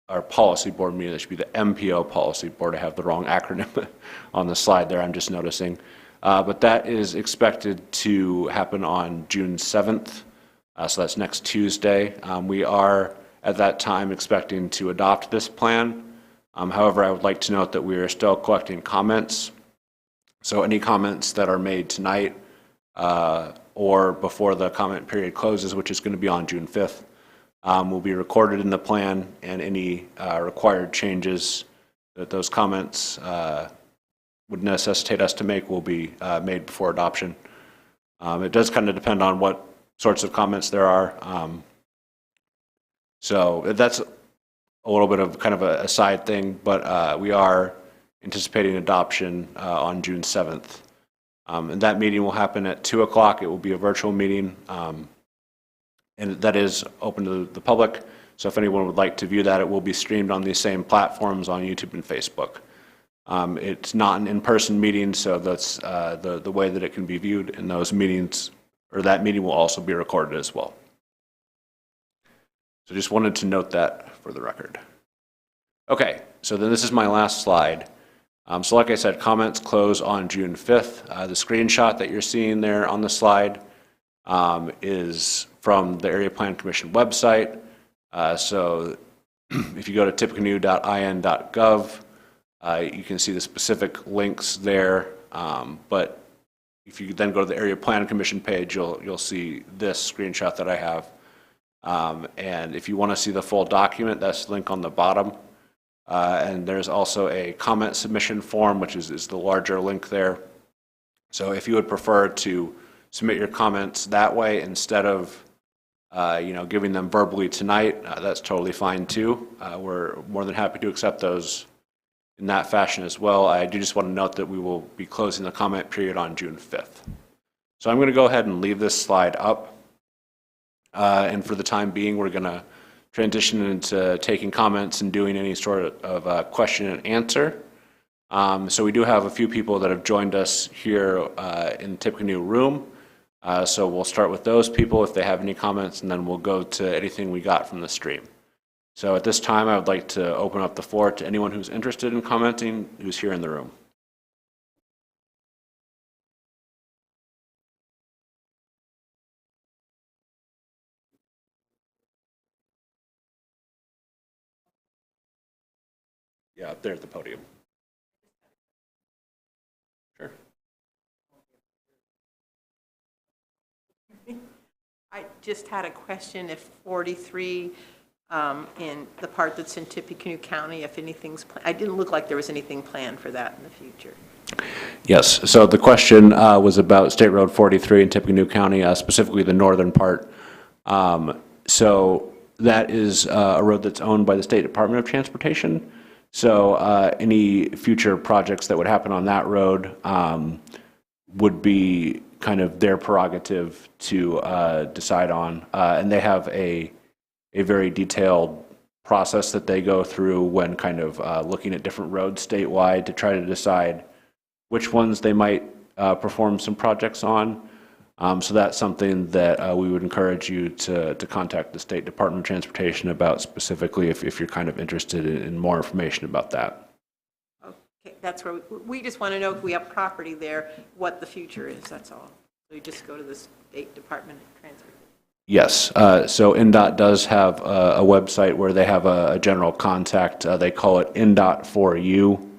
our policy board meeting. That should be the MPO policy board. I have the wrong acronym on the slide there, I'm just noticing. But that is expected to happen on June 7th. So that's next Tuesday. We are at that time expecting to adopt this plan. However, I would like to note that we are still collecting comments. So any comments that are made tonight or before the comment period closes, which is going to be on June 5th, will be recorded in the plan, and any required changes that those comments would necessitate us to make will be made before adoption. It does kind of depend on what sorts of comments there are. So that's a little bit of kind of a side thing, but we are anticipating adoption on June 7th. And that meeting will happen at 2 o'clock. It will be a virtual meeting, and that is open to the public. So if anyone would like to view that, it will be streamed on these same platforms on YouTube and Facebook. It's not an in-person meeting, so that's the way that it can be viewed in those meetings, or that meeting will also be recorded as well. So just wanted to note that for the record. Okay, so then this is my last slide. So like I said, comments close on June 5th. The screenshot that you're seeing there on the slide is from the Area Plan Commission website. So if you go to tippecanoe.in.gov, you can see the specific links there, but if you then go to the Area Plan Commission page, you'll see this screenshot that I have. And if you want to see the full document, that's the link on the bottom. And there's also a comment submission form, which is the larger link there. So if you would prefer to submit your comments that way instead of giving them verbally tonight, that's totally fine too. We're more than happy to accept those in that fashion as well. I do just want to note that we will be closing the comment period on June 5th. So I'm going to go ahead and leave this slide up. And for the time being, we're going to transition into taking comments and doing any sort of question and answer. So we do have a few people that have joined us here in the Tippecanoe room. So we'll start with those people if they have any comments, and then we'll go to anything we got from the stream. So at this time, I would like to open up the floor to anyone who's interested in commenting who's here in the room. Yeah, up there at the podium. Sure. I just had a question if 43 in the part that's in Tippecanoe County, if anything's planned. I didn't look like there was anything planned for that in the future. Yes, so the question was about State Road 43 in Tippecanoe County, specifically the northern part. So that is a road that's owned by the State Department of Transportation. So any future projects that would happen on that road would be kind of their prerogative to decide on. And they have a very detailed process that they go through when kind of looking at different roads statewide to try to decide which ones they might perform some projects on. So that's something that we would encourage you to contact the State Department of Transportation about specifically if you're kind of interested in more information about that. Okay, that's where, we just want to know if we have property there, what the future is, that's all. So you just go to the State Department of Transportation. Yes, so NDOT does have a website where they have a general contact. They call it NDOT for you.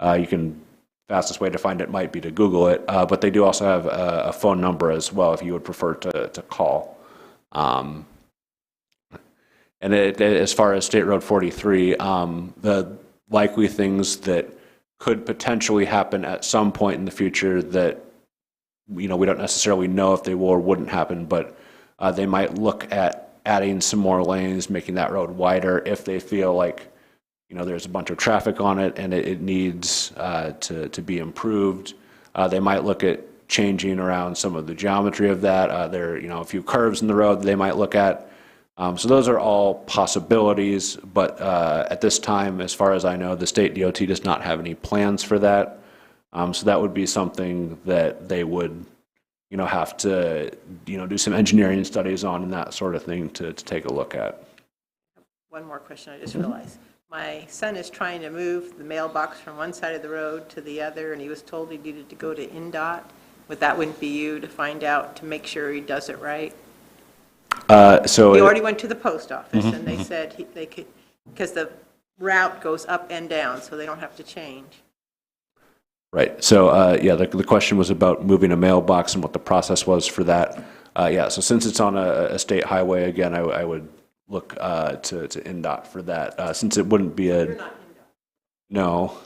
You can, fastest way to find it might be to Google it, but they do also have a phone number as well if you would prefer to call. And as far as State Road 43, the likely things that could potentially happen at some point in the future that, we don't necessarily know if they will or wouldn't happen, but they might look at adding some more lanes, making that road wider if they feel like, there's a bunch of traffic on it and it needs to be improved. They might look at changing around some of the geometry of that. There are, a few curves in the road they might look at. So those are all possibilities, but at this time, as far as I know, the state DOT does not have any plans for that. So that would be something that they would, have to, do some engineering studies on and that sort of thing to take a look at. One more question I just realized. My son is trying to move the mailbox from one side of the road to the other, and he was told he needed to go to NDOT. That wouldn't be you to find out, to make sure he does it right? So he already went to the post office, and they said they could, because the route goes up and down, so they don't have to change. Right. So, yeah, the question was about moving a mailbox and what the process was for that. Yeah, so since it's on a state highway, again, I would look to NDOT for that, since it wouldn't be You're not NDOT. No.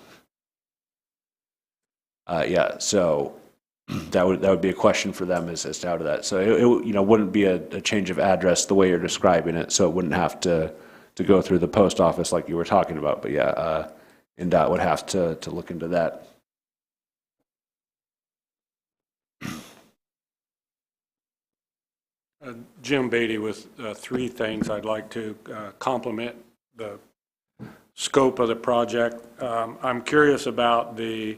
Yeah, so that would be a question for them as to how to that. So it wouldn't be a change of address the way you're describing it, so it wouldn't have to go through the post office like you were talking about. But yeah, NDOT would have to look into that. Jim Beatty with three things I'd like to compliment the scope of the project. I'm curious about the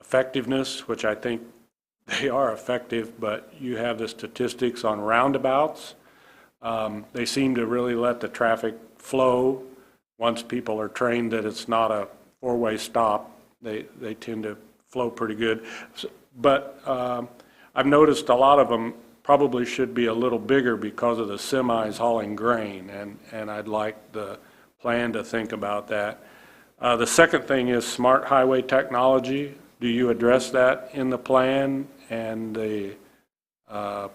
effectiveness, which I think they are effective, but you have the statistics on roundabouts. They seem to really let the traffic flow. Once people are trained that it's not a four-way stop, they tend to flow pretty good. But I've noticed a lot of them probably should be a little bigger because of the semis hauling grain, and I'd like the plan to think about that. The second thing is smart highway technology. Do you address that in the plan and the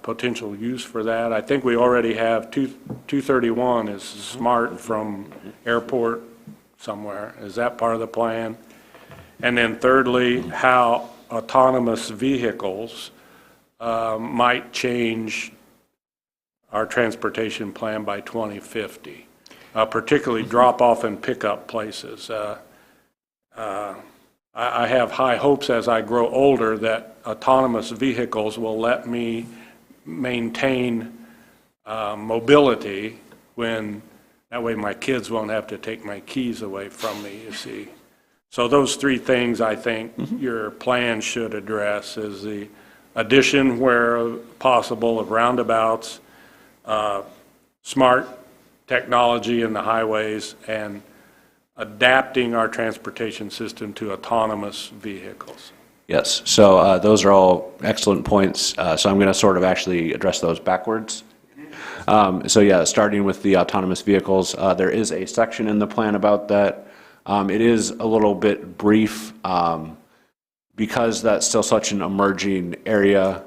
potential use for that? I think we already have 231 is smart from airport somewhere. Is that part of the plan? And then thirdly, how autonomous vehicles might change our transportation plan by 2050, particularly drop-off and pick-up places. I have high hopes as I grow older that autonomous vehicles will let me maintain mobility when, that way my kids won't have to take my keys away from me, you see. So those three things I think your plan should address is the addition where possible of roundabouts, smart technology in the highways, and adapting our transportation system to autonomous vehicles. Yes, so those are all excellent points. So I'm going to sort of actually address those backwards. So yeah, starting with the autonomous vehicles, there is a section in the plan about that. It is a little bit brief because that's still such an emerging area.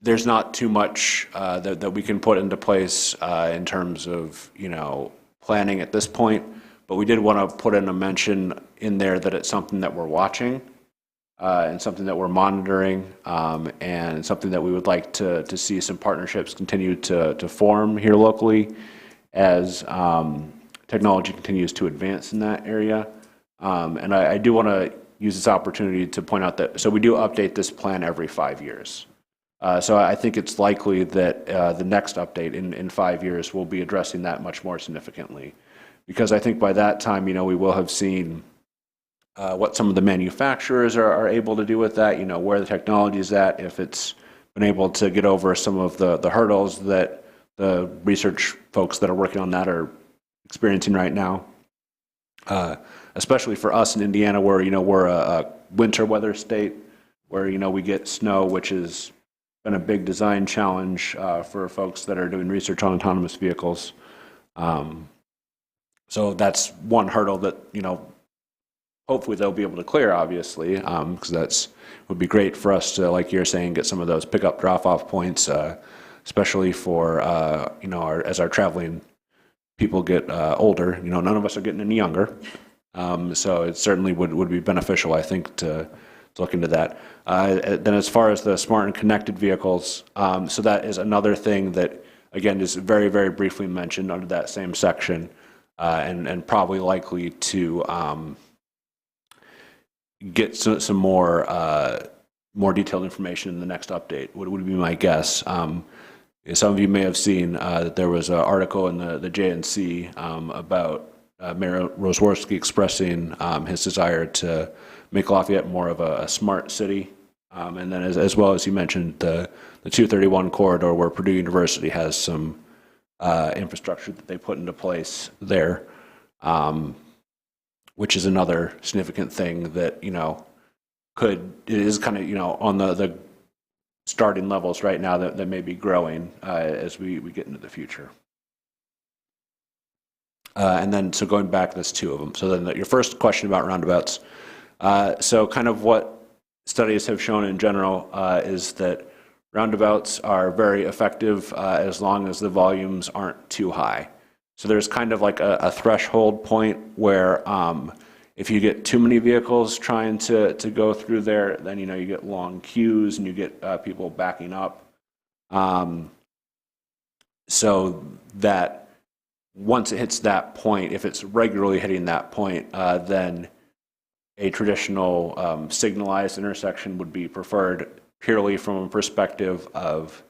There's not too much that we can put into place in terms of, planning at this point, but we did want to put in a mention in there that it's something that we're watching and something that we're monitoring and something that we would like to see some partnerships continue to form here locally as technology continues to advance in that area. And I do want to use this opportunity to point out that, so we do update this plan every 5 years. So I think it's likely that the next update in 5 years will be addressing that much more significantly. Because I think by that time, we will have seen what some of the manufacturers are able to do with that, where the technology is at, if it's been able to get over some of the hurdles that the research folks that are working on that are experiencing right now. Especially for us in Indiana, where, we're a winter weather state, where, we get snow, which has been a big design challenge for folks that are doing research on autonomous vehicles. So that's one hurdle that, hopefully they'll be able to clear, obviously, because would be great for us to, like you're saying, get some of those pickup drop-off points, especially for, as our traveling people get older. None of us are getting any younger. So it certainly would be beneficial, I think, to look into that. Then as far as the smart and connected vehicles, so that is another thing that, again, is very, very briefly mentioned under that same section, and probably likely to get some more detailed information in the next update, would be my guess. Some of you may have seen that there was an article in the JNC about Mayor Rosworski expressing his desire to make Lafayette more of a smart city. And then as well as you mentioned, the 231 corridor, where Purdue University has some infrastructure that they put into place there, which is another significant thing that, it is kind of, on the starting levels right now that may be growing as we get into the future. And then, so going back, that's two of them. So then your first question about roundabouts. So kind of what studies have shown in general is that roundabouts are very effective as long as the volumes aren't too high. So there's kind of like a threshold point where if you get too many vehicles trying to go through there, then, you get long queues and you get people backing up. So that once it hits that point, if it's regularly hitting that point, then a traditional signalized intersection would be preferred, purely from a perspective of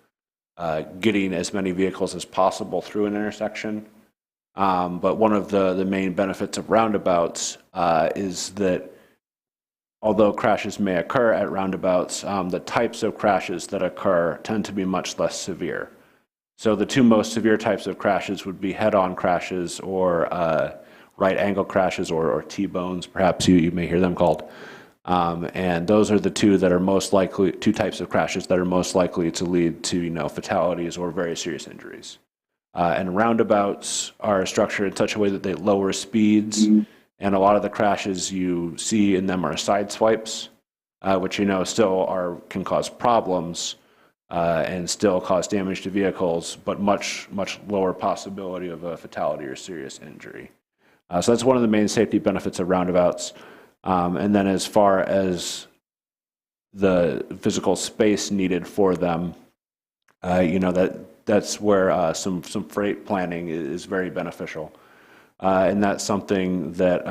getting as many vehicles as possible through an intersection. But one of the main benefits of roundabouts is that although crashes may occur at roundabouts, the types of crashes that occur tend to be much less severe. So the two most severe types of crashes would be head-on crashes or right-angle crashes, or T-bones, perhaps you may hear them called. And those are the two types of crashes that are most likely to lead to, fatalities or very serious injuries. And roundabouts are structured in such a way that they lower speeds, and a lot of the crashes you see in them are side swipes, which still can cause problems and still cause damage to vehicles, but much lower possibility of a fatality or serious injury. So that's one of the main safety benefits of roundabouts. And then as far as the physical space needed for them, that's where some freight planning is very beneficial. And that's something that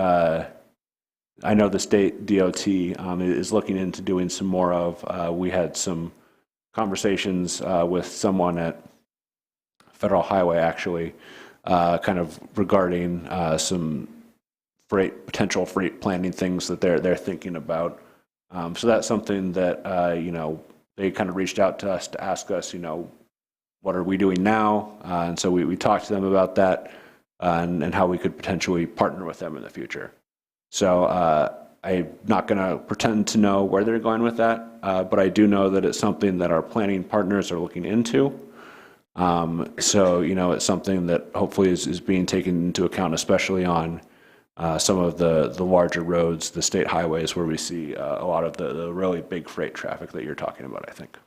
I know the state DOT is looking into doing some more of. We had some conversations with someone at Federal Highway, actually, kind of regarding some potential freight planning things that they're thinking about. So that's something that, they kind of reached out to us to ask us, what are we doing now? And so we talked to them about that and how we could potentially partner with them in the future. So I'm not going to pretend to know where they're going with that, but I do know that it's something that our planning partners are looking into. So, it's something that hopefully is being taken into account, especially on some of the larger roads, the state highways, where we see a lot of the really big freight traffic that you're talking about, I think.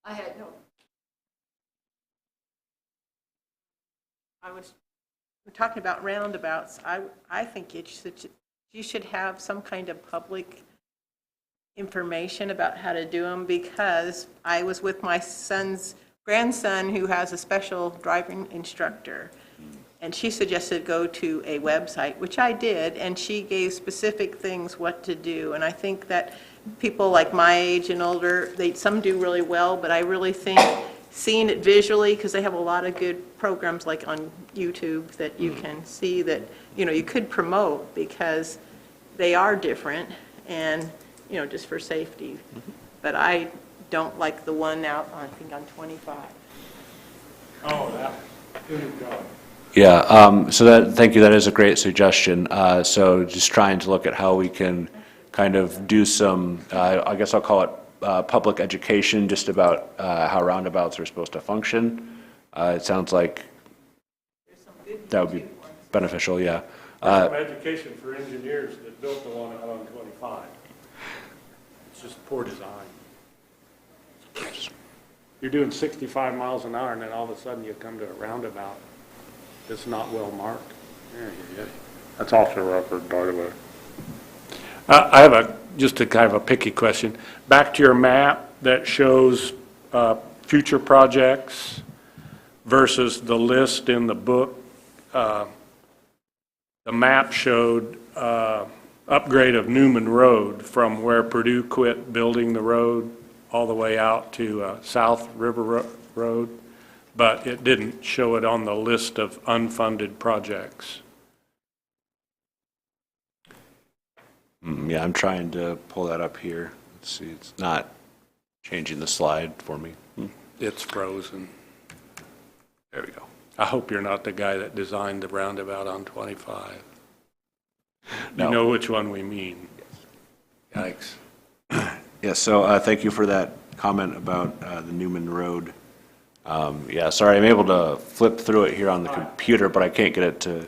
I had no. We're talking about roundabouts. I think you should have some kind of public information about how to do them, because I was with my grandson who has a special driving instructor, and she suggested go to a website, which I did, and she gave specific things what to do. And I think that people like my age and older, some do really well, but I really think seeing it visually, because they have a lot of good programs like on YouTube that you can see that, you could promote because they are different and, just for safety. But I don't like the one out, I think, on 25. Oh, that, good God. Yeah, thank you, that is a great suggestion. So just trying to look at how we can kind of do some, I guess I'll call it public education, just about how roundabouts are supposed to function. It sounds like that would be beneficial, yeah. Some education for engineers that built the one out on 25. It's just poor design. You're doing 65 miles an hour, and then all of a sudden you come to a roundabout that's not well marked. Yeah. That's off the record, by the way. I have just a kind of a picky question. Back to your map that shows future projects versus the list in the book. The map showed upgrade of Newman Road from where Purdue quit building the road all the way out to South River Road, but it didn't show it on the list of unfunded projects. Yeah, I'm trying to pull that up here. Let's see, it's not changing the slide for me. It's frozen. There we go. I hope you're not the guy that designed the roundabout on 25. No. You know which one we mean. Yikes. Yeah, so thank you for that comment about the Newman Road. Yeah, sorry, I'm able to flip through it here on the computer, but I can't get it to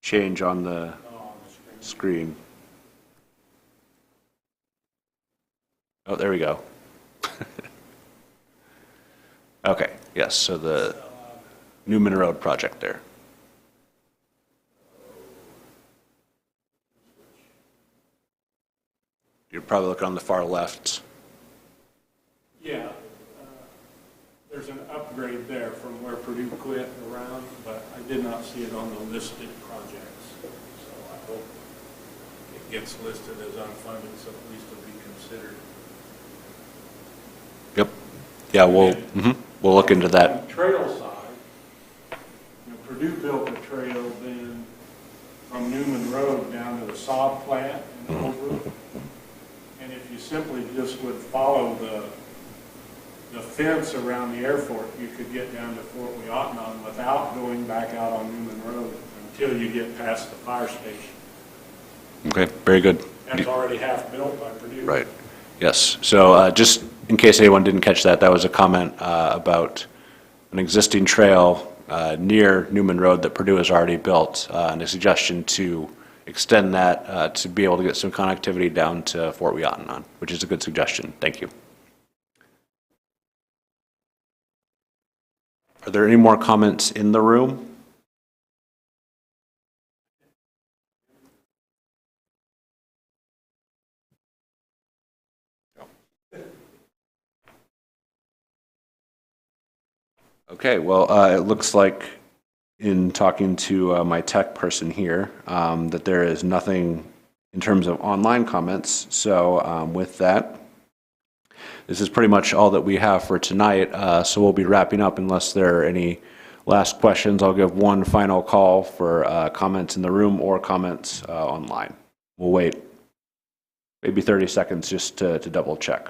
change on the screen. Oh, there we go. Okay, yes, so the Newman Road project there. You're probably looking on the far left. Yeah, there's an upgrade there from where Purdue quit around, but I did not see it on the listed projects. So I hope it gets listed as unfunded, so at least it'll be considered. Yep. Yeah, we'll look into that. On the trail side, Purdue built a trail then from Newman Road down to the sod plant and over. And if you simply just would follow the fence around the airport, you could get down to Fort Weotenon without going back out on Newman Road until you get past the fire station. Okay, very good. That's already half built by Purdue. Right. Yes. So just in case anyone didn't catch that, that was a comment about an existing trail near Newman Road that Purdue has already built, and a suggestion to extend that to be able to get some connectivity down to Fort Weotenon, which is a good suggestion. Thank you. Are there any more comments in the room? Okay, well, it looks like in talking to my tech person here that there is nothing in terms of online comments. So with that, this is pretty much all that we have for tonight. So we'll be wrapping up unless there are any last questions. I'll give one final call for comments in the room or comments online. We'll wait maybe 30 seconds just to double check.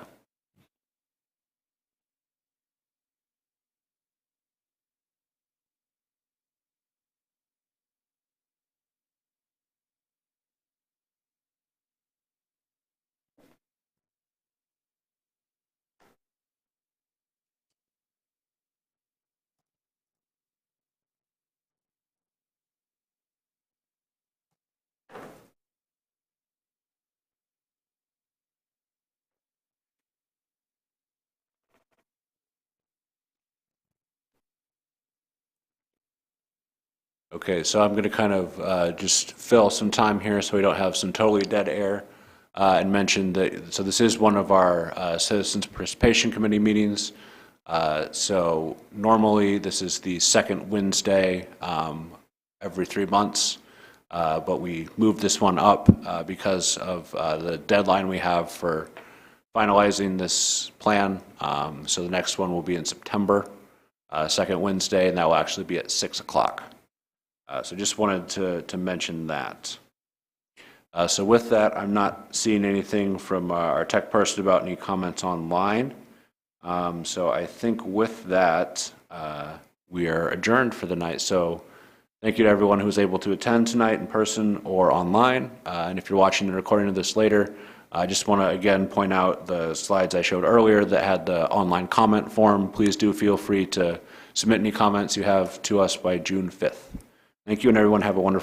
Okay, so I'm going to kind of just fill some time here so we don't have some totally dead air and mention that, so this is one of our Citizens Participation Committee meetings. So normally this is the second Wednesday every 3 months, but we moved this one up because of the deadline we have for finalizing this plan. So the next one will be in September, second Wednesday, and that will actually be at 6 o'clock. So just wanted to mention that. So with that, I'm not seeing anything from our tech person about any comments online. So I think with that, we are adjourned for the night. So thank you to everyone who was able to attend tonight in person or online. And if you're watching the recording of this later, I just want to again point out the slides I showed earlier that had the online comment form. Please do feel free to submit any comments you have to us by June 5th. Thank you, and everyone have a wonderful